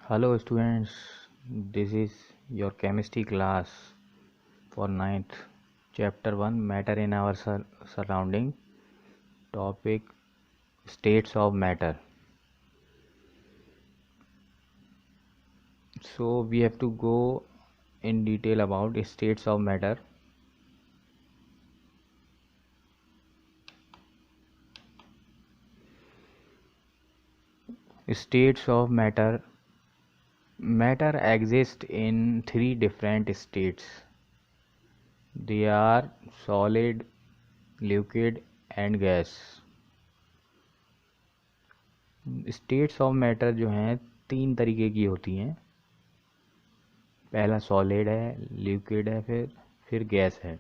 Hello students, this is your chemistry class for ninth chapter 1 matter in our surrounding, topic states of matter. So we have to go in detail about states of matter. States of matter. Matter exists in three different states. They are solid, liquid and gas. States of matter जो हैं तीन तरीके की होती हैं। पहला solid है, liquid है, फिर गैस है।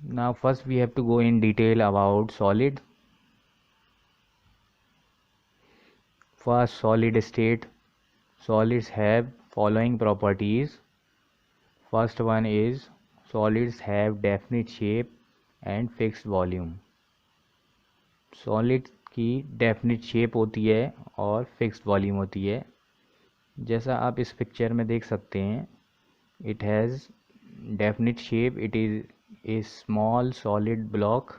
Now first we have to go in detail about solid. First solid state, solids have following properties. First one is solids have definite shape and fixed volume. Solid की definite shape होती है और fixed volume होती है। जैसा आप इस picture में देख सकते हैं, it has definite shape, it is a small solid block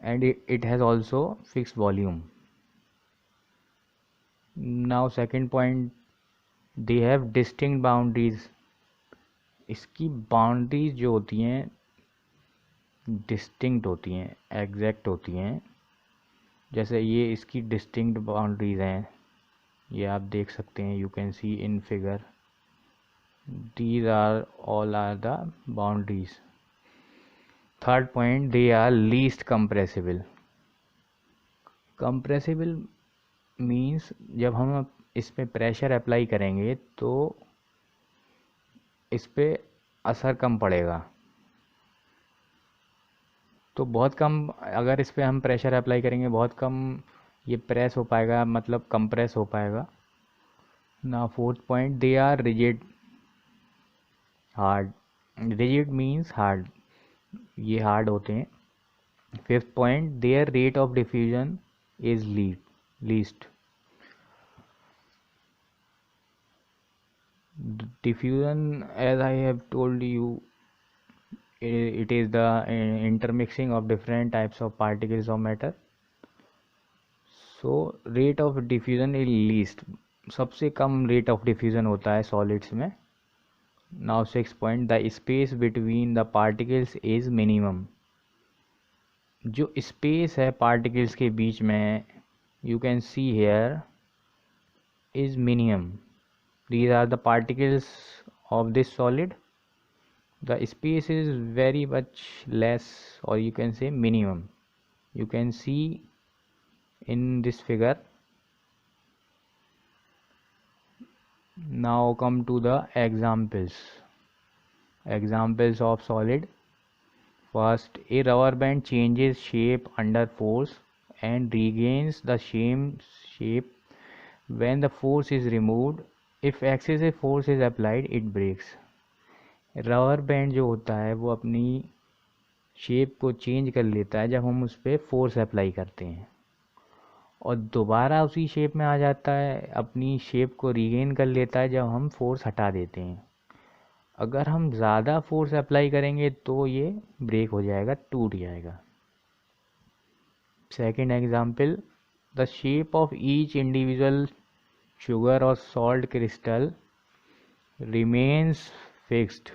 and it has also fixed volume. Now second point, they have distinct boundaries. इसकी बाउंड्रीज जो होती हैं डिस्टिंक्ट होती हैं, एग्जैक्ट होती हैं। जैसे ये इसकी डिस्टिंक्ट बाउंड्रीज हैं, ये आप देख सकते हैं, you can see in figure, these are all are the boundaries. Third point, they are least compressible. Compressible means जब हम इस पे प्रेशर अप्लाई करेंगे तो इस पे असर कम पड़ेगा। तो बहुत कम, अगर इस पे हम प्रेशर अप्लाई करेंगे बहुत कम ये प्रेस हो पाएगा, मतलब कंप्रेस हो पाएगा ना। Fourth point, they are rigid, hard. Rigid means hard, ये हार्ड होते हैं। Fifth point, their rate of diffusion is least. Diffusion, as I have told you, it is the intermixing of different types of particles of matter. So rate of diffusion is least, सबसे कम rate of diffusion होता है solids में। Now sixth point, the space between the particles is minimum। जो space है particles के बीच में, you can see here, is minimum. These are the particles of this solid. The space is very much less, or you can say minimum. You can see in this figure. Now come to the examples. Examples of solid. First, a rubber band changes shape under force and regains the same shape when the force is removed. If excessive force is applied, it breaks. Rubber band जो होता है वो अपनी shape को change कर लेता है जब हम उस पर फोर्स अप्लाई करते हैं, और दोबारा उसी शेप में आ जाता है, अपनी शेप को रीगेन कर लेता है जब हम फोर्स हटा देते हैं। अगर हम ज़्यादा फोर्स अप्लाई करेंगे तो ये ब्रेक हो जाएगा, टूट जाएगा। Second example, the shape of each individual sugar or salt crystal remains fixed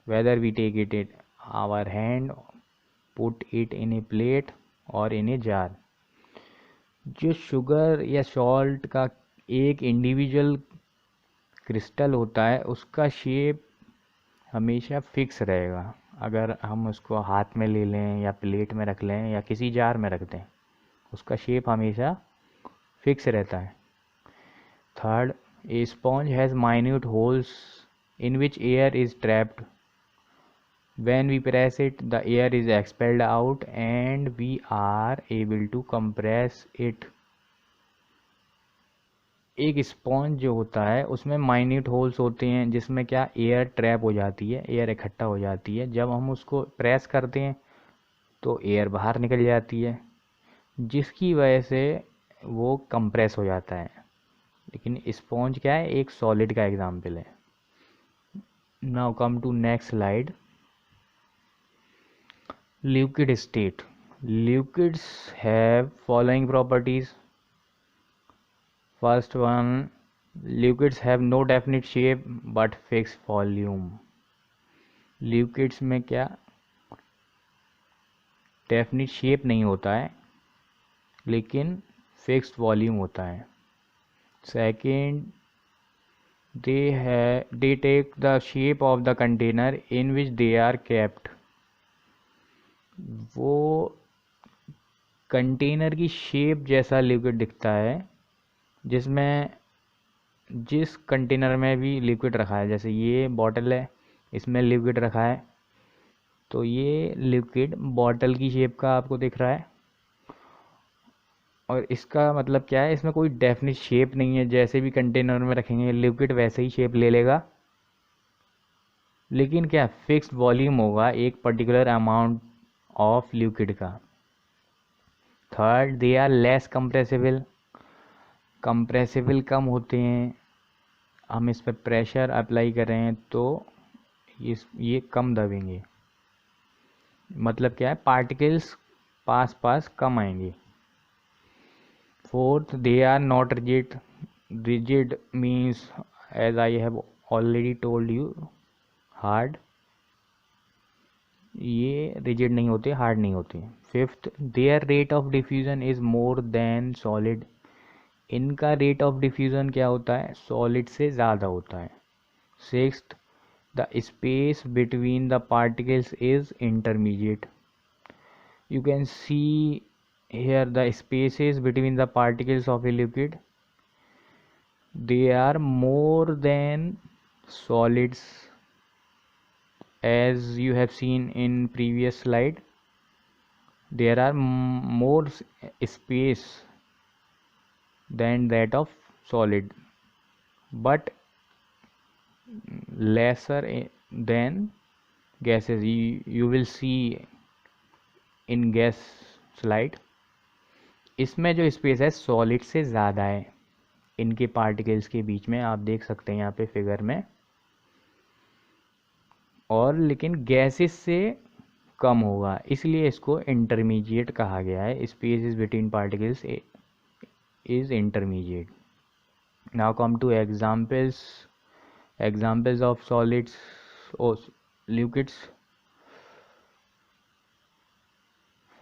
whether we take it in our hand, put it in a plate or in a jar। जो sugar या salt का एक individual crystal होता है उसका shape हमेशा fix रहेगा। अगर हम उसको हाथ में ले लें या प्लेट में रख लें या किसी जार में रख दें, उसका शेप हमेशा फिक्स रहता है। Third, a sponge has minute holes in which air is trapped. When we press it, the air is expelled out and we are able to compress it. एक स्पॉन्ज जो होता है उसमें माइन्यूट होल्स होते हैं जिसमें क्या एयर ट्रैप हो जाती है, एयर इकट्ठा हो जाती है। जब हम उसको प्रेस करते हैं तो एयर बाहर निकल जाती है, जिसकी वजह से वो कंप्रेस हो जाता है। लेकिन स्पॉन्ज क्या है, एक सॉलिड का एग्जाम्पल है। Now come to next slide. Liquid state. Liquids have following properties. First one, liquids have no definite shape but fixed volume। लिक्विड्स में क्या डेफिनिट शेप नहीं होता है लेकिन फिक्स्ड वॉल्यूम होता है। Second, they take the shape of the container in which they are kept। वो कंटेनर की शेप जैसा लिक्विड दिखता है जिसमें जिस कंटेनर में भी लिक्विड रखा है। जैसे ये बॉटल है, इसमें लिक्विड रखा है, तो ये लिक्विड बॉटल की शेप का आपको दिख रहा है। और इसका मतलब क्या है, इसमें कोई डेफिनिट शेप नहीं है, जैसे भी कंटेनर में रखेंगे लिक्विड वैसे ही शेप ले लेगा। लेकिन क्या फिक्स्ड वॉल्यूम होगा एक पर्टिकुलर अमाउंट ऑफ लिक्विड का। Third, they are less compressible. Compressible कम होते हैं, हम इस पर प्रेशर अप्लाई कर रहे हैं तो ये कम दबेंगे। मतलब क्या है, पार्टिकल्स पास पास कम आएंगे। Fourth, they are not rigid. Rigid means, as I have already told you, hard. ये रिजिड नहीं होते, हार्ड नहीं होते। Fifth, their rate of diffusion is more than solid. इनका रेट ऑफ डिफ्यूजन क्या होता है, सॉलिड से ज़्यादा होता है। Sixth, the space between the particles is intermediate. You can see here the spaces between the particles of a liquid, they are more than solids, as you have seen in previous slide. There are more space than that of solid, but lesser than gases. You will see in gas slide. इसमें जो space है solid से ज़्यादा है इनके particles के बीच में, आप देख सकते हैं यहाँ पे फिगर में। और लेकिन गैसेस से कम होगा, इसलिए इसको इंटरमीडिएट कहा गया है। Space is between particles is intermediate. Now come two examples. Examples of solids और liquids.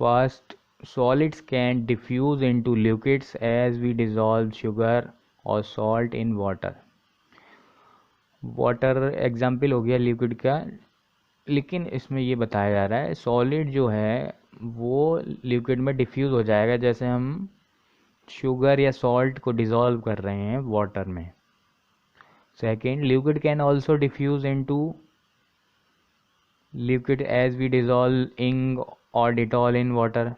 First, solids can diffuse into liquids as we dissolve sugar or salt in water। Water example हो गया liquid का, लेकिन इसमें ये बताया जा रहा है सॉलिड जो है वो लिक्विड में डिफ्यूज़ हो जाएगा जैसे हम शुगर या सॉल्ट को डिज़ोल्व कर रहे हैं वाटर में। Second, liquid can also diffuse into liquid as we dissolve ink और डिटॉल इन वाटर।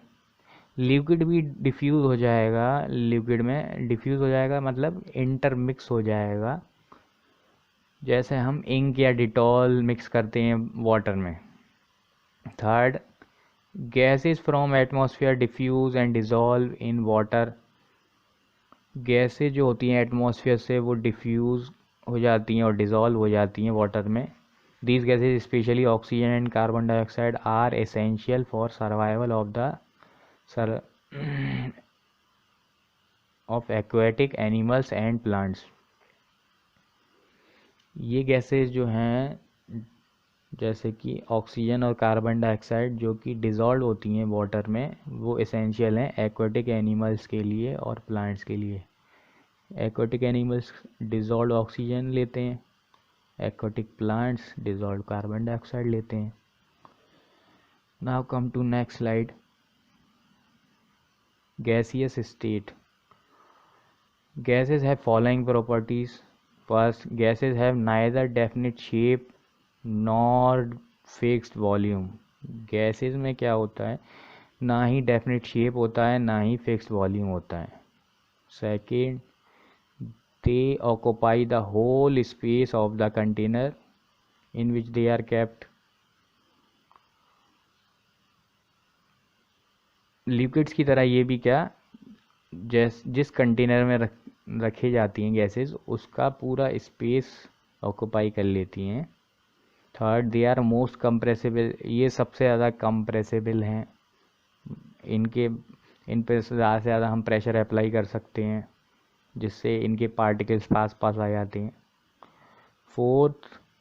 लिक्विड भी डिफ्यूज़ हो जाएगा, लिक्विड में डिफ्यूज़ हो जाएगा मतलब इंटरमिक्स हो जाएगा, जैसे हम इंक या डिटॉल मिक्स करते हैं वाटर में। Third, gases from atmosphere diffuse and dissolve in water. Gases जो होती हैं एटमॉस्फेयर से वो डिफ्यूज़ हो जाती हैं और डिज़ोल्व हो जाती हैं वाटर में। These gases, especially oxygen and carbon dioxide, are essential for survival of of aquatic animals and plants। ये गैसेस जो हैं जैसे कि ऑक्सीजन और कार्बन डाइऑक्साइड जो कि डिज़ोल्व होती हैं वाटर में, वो एसेंशियल हैं एक्वाटिक एनिमल्स के लिए और प्लांट्स के लिए। एक्वाटिक एनिमल्स डिज़ोल्व ऑक्सीजन लेते हैं, aquatic plants dissolve carbon dioxide लेते हैं। Now come to next slide. Gaseous state. Gases have following properties. First, gases have neither definite shape nor fixed volume. Gases में क्या होता है, ना ही डेफिनिट शेप होता है ना ही फिक्स्ड वॉल्यूम होता है। Second, they occupy the whole space of the container in which they are kept। Liquids की तरह ये भी क्या जिस कंटेनर में रखी जाती हैं गैसेस उसका पूरा स्पेस ऑक्यूपाई कर लेती हैं। Third, they are most compressible, ये सबसे ज़्यादा कंप्रेसिबल हैं, इनके इन पे ज़्यादा से ज़्यादा हम प्रेशर अप्लाई कर सकते हैं जिससे इनके पार्टिकल्स पास पास आ जाते हैं। Fourth,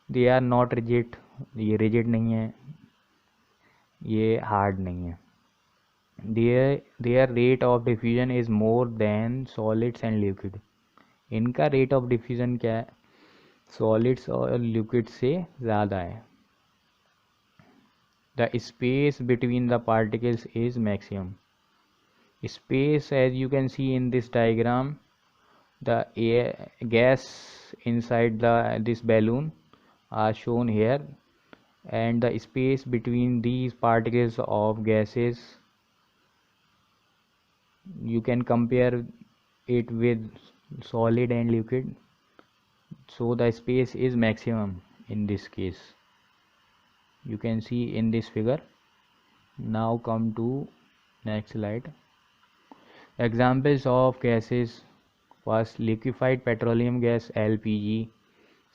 they are not rigid, ये रिजिड नहीं है, ये हार्ड नहीं है। Their rate of diffusion is more than solids and liquid, इनका रेट ऑफ डिफ्यूजन क्या है, सॉलिड्स और लिक्विड से ज़्यादा है। The space between the particles is maximum, space as you can see in this diagram, the air gas inside this balloon are shown here, and the space between these particles of gases you can compare it with solid and liquid, so the space is maximum in this case, you can see in this figure. Now come to next slide. Examples of gases. First, liquefied petroleum gas LPG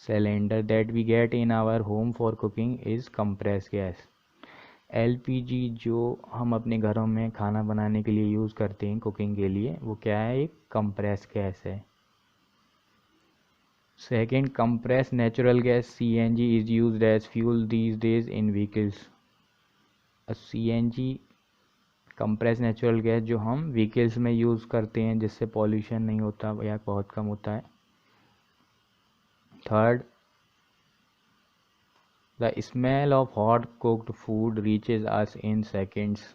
cylinder that we get in our home for cooking is compressed gas. LPG जो हम अपने घरों में खाना बनाने के लिए use करते हैं कुकिंग के लिए, वो क्या है, एक कंप्रेस गैस है। Second, compressed natural gas CNG is used as fuel these days in vehicles. CNG compress natural gas जो हम व्हीकल्स में यूज़ करते हैं जिससे पॉल्यूशन नहीं होता या बहुत कम होता है। Third, the smell of hot cooked food reaches us in seconds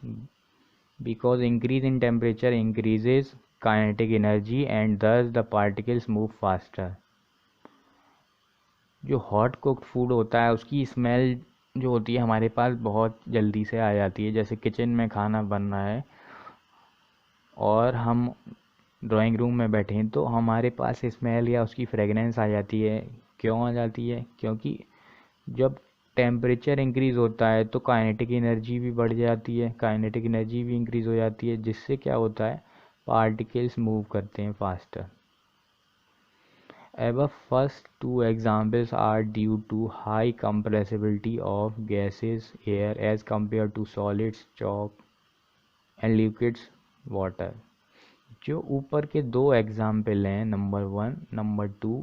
because increase in temperature increases kinetic energy and दस द पार्टिकल्स मूव फास्टर। जो हॉट कुक्ड फूड होता है उसकी स्मेल जो होती है हमारे पास बहुत जल्दी से आ जाती है। जैसे किचन में खाना बन रहा है और हम ड्राइंग रूम में बैठे हैं तो हमारे पास स्मेल या उसकी फ्रेगनेंस आ जाती है। क्यों आ जाती है? क्योंकि जब टेम्परेचर इंक्रीज़ होता है तो काइनेटिक एनर्जी भी बढ़ जाती है, काइनेटिक एनर्जी भी इंक्रीज़ हो जाती है जिससे क्या होता है, पार्टिकल्स मूव करते हैं faster. Above first two examples are due to high compressibility of gases air as compared to solids chalk and liquids water। जो ऊपर के दो एग्जाम्पल हैं नंबर 1 नंबर 2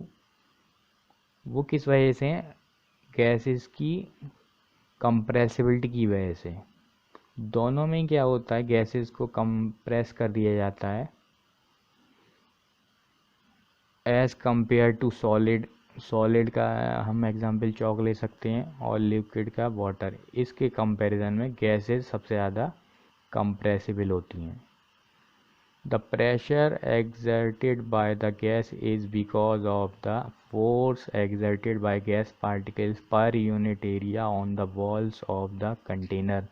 वो किस वजह से हैं? गैसेस की कंप्रेसिबिलिटी की वजह से। दोनों में क्या होता है, गैसेस को कंप्रेस कर दिया जाता है as compare to solid. Solid का हम एग्जांपल चॉक ले सकते हैं और लिक्विड का वाटर। इसके कंपैरिजन में गैसेस सबसे ज़्यादा कंप्रेसिबल होती हैं। The pressure exerted by the gas is because of the force exerted by gas particles per unit area on the walls of the container।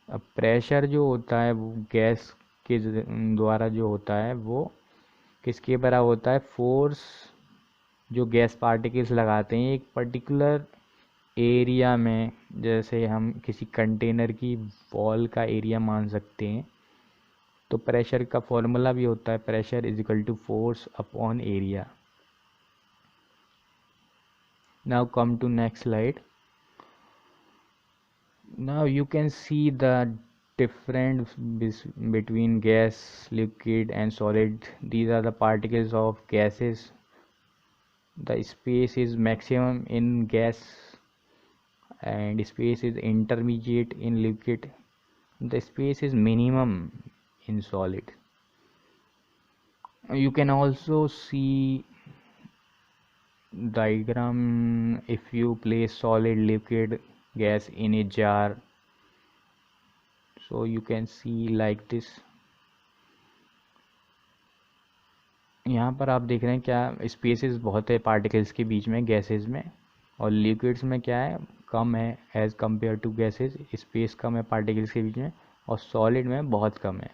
अब प्रेशर जो होता है वो गैस के द्वारा जो होता है वो किसके बराबर होता है? फोर्स जो गैस पार्टिकल्स लगाते हैं एक पर्टिकुलर एरिया में, जैसे हम किसी कंटेनर की वॉल का एरिया मान सकते हैं। तो प्रेशर का फॉर्मूला भी होता है pressure is equal to force upon area. Now come to next slide. Now you can see the difference between gas, liquid and solid. These are the particles of gases. The space is maximum in gas and space is intermediate in liquid. The space is minimum in solid. You can also see diagram if you place solid, liquid, gas in a jar. So you can see like this। यहाँ पर आप देख रहे हैं क्या spaces बहुत है particles के बीच में गैसेस में, और लिक्विड्स में क्या है, कम है as compare to gases, space कम है पार्टिकल्स के बीच में, और सॉलिड में बहुत कम है।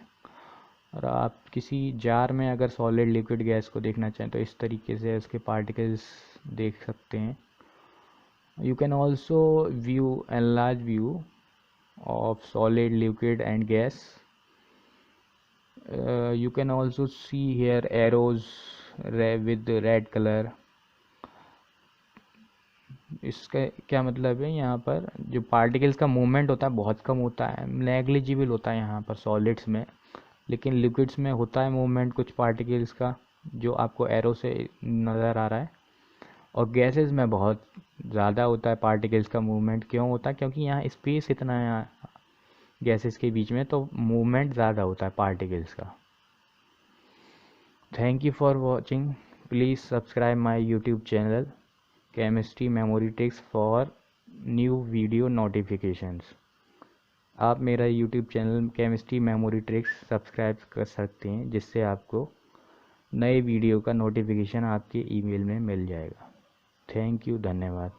और आप किसी जार में अगर सॉलिड लिक्विड गैस को देखना चाहें तो इस तरीके से उसके पार्टिकल्स देख सकते हैं। You can also view enlarge view of solid, liquid and gas You can also see here arrows with red color. इसका क्या मतलब है, यहाँ पर जो पार्टिकल्स का मूवमेंट होता है बहुत कम होता है, नेग्लिजिबल होता है यहाँ पर सॉलिड्स में, लेकिन लिक्विड्स में होता है मूवमेंट कुछ पार्टिकल्स का, जो आपको एरो से नज़र आ रहा है। और गैसेस में बहुत ज़्यादा होता है पार्टिकल्स का मूवमेंट। क्यों होता है? क्योंकि यहाँ स्पेस इतना है गैसेस के बीच में, तो मूवमेंट ज़्यादा होता है पार्टिकल्स का। Thank you for watching. Please subscribe my YouTube channel chemistry memory tricks for new video notifications. आप मेरा YouTube channel chemistry memory tricks subscribe कर सकते हैं, जिससे आपको नए वीडियो का नोटिफिकेशन आपके ईमेल में मिल जाएगा। थैंक यू, धन्यवाद।